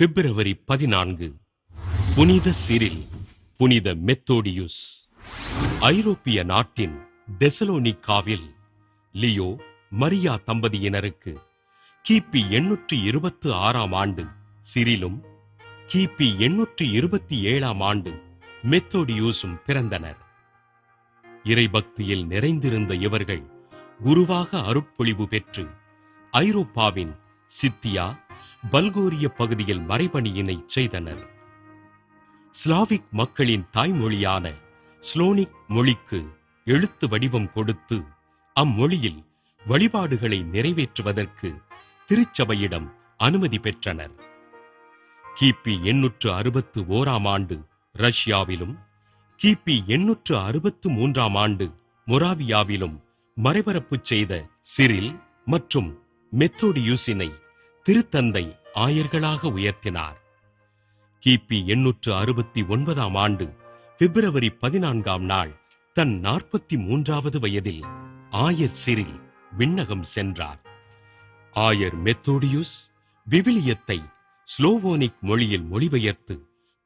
பிப்ரவரி 14. புனித சிரில், புனித மெத்தோடியுஸ். ஐரோப்பிய நாட்டின் தெசலோனிக்காவில் லியோ மரியா தம்பதியினருக்கு கிபி 826 ஆண்டு சிரிலும் கிபி 827 ஆண்டு மெத்தோடியூஸும் பிறந்தனர். இறைபக்தியில் நிறைந்திருந்த இவர்கள் குருவாக அருட்பொழிவு பெற்று ஐரோப்பாவின் சித்தியா, பல்கோரிய பகுதியில் மறைபணியினை செய்தனர். ஸ்லாவிக் மக்களின் தாய்மொழியான ஸ்லோனிக் மொழிக்கு எழுத்து வடிவம் கொடுத்து அம்மொழியில் வழிபாடுகளை நிறைவேற்றுவதற்கு திருச்சபையிடம் அனுமதி பெற்றனர். கிபி 861 ஆண்டு ரஷ்யாவிலும் கிபி 863 ஆண்டு மொராவியாவிலும் மறைபரப்பு செய்த சிரில் மற்றும் மெத்தோடியூஸினை திருத்தந்தை ஆயர்களாக உயர்த்தினார். கிபி 869 ஆண்டு பிப்ரவரி 14 தன் 43வது வயதில் ஆயர் சிரில் விண்ணகம் சென்றார். ஆயர் மெத்தோடியூஸ் விவிலியத்தை ஸ்லோவோனிக் மொழியில் மொழிபெயர்த்து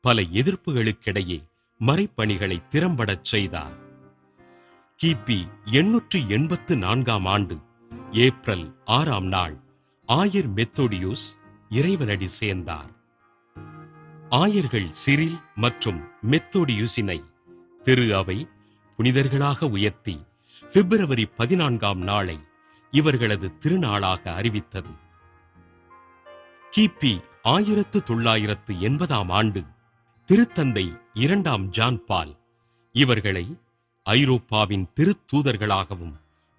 பல எதிர்ப்புகளுக்கிடையே மறைப்பணிகளை திறம்படச் செய்தார். கிபி 884 ஆண்டு ஏப்ரல் 6 ஆயர் மெத்தோடியூஸ் இறைவனடி சேர்ந்தார். ஆயர்கள் சிரில் மற்றும் மெத்தோடியூஸினை திரு அவை புனிதர்களாக உயர்த்தி பிப்ரவரி 14 இவர்களது திருநாளாக அறிவித்தது. கிபி 1980 ஆண்டு திருத்தந்தை 2 ஜான் பால் இவர்களை ஐரோப்பாவின் திருத்தூதர்களாகவும்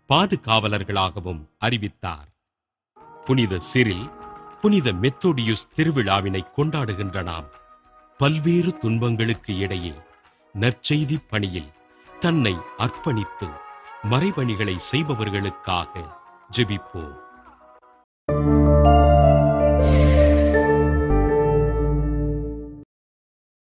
பாதுகாவலர்களாகவும் அறிவித்தார். புனித சிரில், புனித மெத்தோடியுஸ் திருவிழாவினை கொண்டாடுகின்ற நாம் பல்வேறு துன்பங்களுக்கு இடையே நற்செய்தி பணியில் தன்னை அர்ப்பணித்து மறைபணிகளை செய்பவர்களுக்காக ஜெபிப்போம்.